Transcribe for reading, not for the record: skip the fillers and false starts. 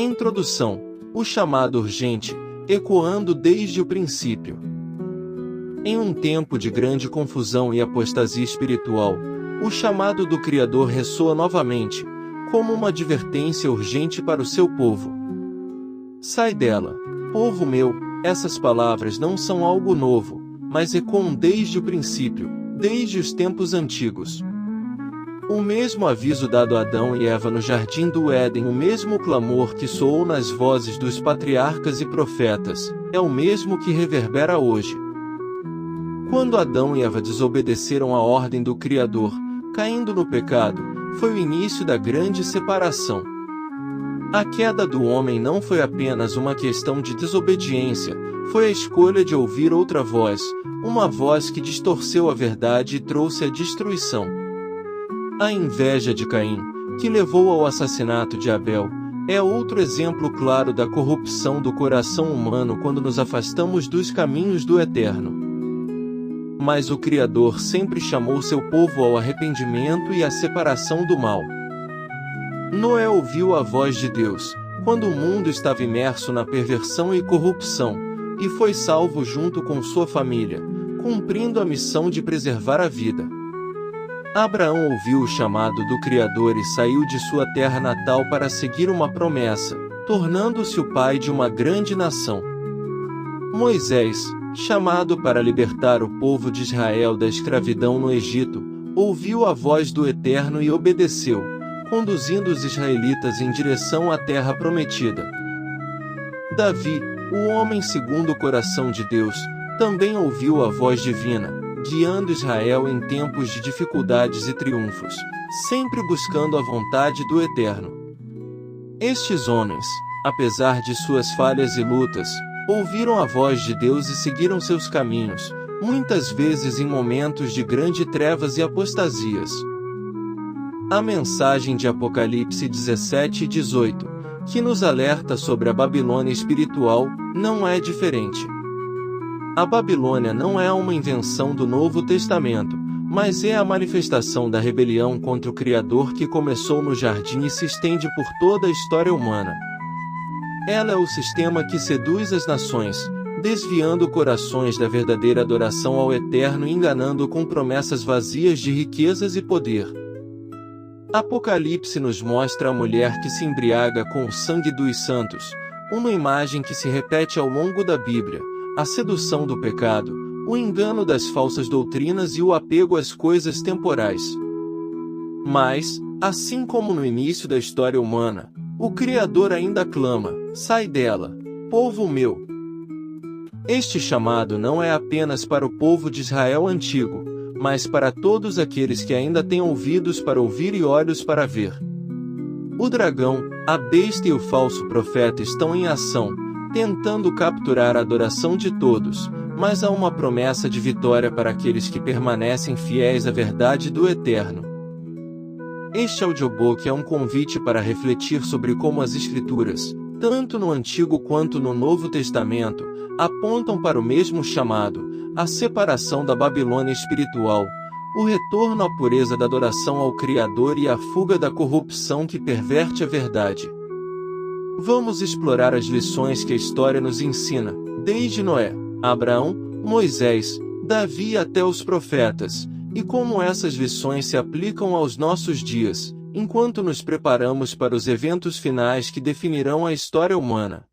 Introdução. O chamado urgente, ecoando desde o princípio. Em um tempo de grande confusão e apostasia espiritual, o chamado do Criador ressoa novamente, como uma advertência urgente para o seu povo. Sai dela, povo meu. Essas palavras não são algo novo, mas ecoam desde o princípio, desde os tempos antigos. O mesmo aviso dado a Adão e Eva no jardim do Éden, o mesmo clamor que soou nas vozes dos patriarcas e profetas, é o mesmo que reverbera hoje. Quando Adão e Eva desobedeceram a ordem do Criador, caindo no pecado, foi o início da grande separação. A queda do homem não foi apenas uma questão de desobediência, foi a escolha de ouvir outra voz, uma voz que distorceu a verdade e trouxe a destruição. A inveja de Caim, que levou ao assassinato de Abel, é outro exemplo claro da corrupção do coração humano quando nos afastamos dos caminhos do Eterno. Mas o Criador sempre chamou seu povo ao arrependimento e à separação do mal. Noé ouviu a voz de Deus, quando o mundo estava imerso na perversão e corrupção, e foi salvo junto com sua família, cumprindo a missão de preservar a vida. Abraão ouviu o chamado do Criador e saiu de sua terra natal para seguir uma promessa, tornando-se o pai de uma grande nação. Moisés, chamado para libertar o povo de Israel da escravidão no Egito, ouviu a voz do Eterno e obedeceu, conduzindo os israelitas em direção à terra prometida. Davi, o homem segundo o coração de Deus, também ouviu a voz divina, guiando Israel em tempos de dificuldades e triunfos, sempre buscando a vontade do Eterno. Estes homens, apesar de suas falhas e lutas, ouviram a voz de Deus e seguiram seus caminhos, muitas vezes em momentos de grande trevas e apostasias. A mensagem de Apocalipse 17 e 18, que nos alerta sobre a Babilônia espiritual, não é diferente. A Babilônia não é uma invenção do Novo Testamento, mas é a manifestação da rebelião contra o Criador que começou no jardim e se estende por toda a história humana. Ela é o sistema que seduz as nações, desviando corações da verdadeira adoração ao Eterno e enganando com promessas vazias de riquezas e poder. Apocalipse nos mostra a mulher que se embriaga com o sangue dos santos, uma imagem que se repete ao longo da Bíblia, a sedução do pecado, o engano das falsas doutrinas e o apego às coisas temporais. Mas, assim como no início da história humana, o Criador ainda clama: sai dela, povo meu. Este chamado não é apenas para o povo de Israel antigo, mas para todos aqueles que ainda têm ouvidos para ouvir e olhos para ver. O dragão, a besta e o falso profeta estão em ação, tentando capturar a adoração de todos, mas há uma promessa de vitória para aqueles que permanecem fiéis à verdade do Eterno. Este audiobook é um convite para refletir sobre como as Escrituras, tanto no Antigo quanto no Novo Testamento, apontam para o mesmo chamado, a separação da Babilônia espiritual, o retorno à pureza da adoração ao Criador e a fuga da corrupção que perverte a verdade. Vamos explorar as lições que a história nos ensina, desde Noé, Abraão, Moisés, Davi até os profetas, e como essas lições se aplicam aos nossos dias, enquanto nos preparamos para os eventos finais que definirão a história humana.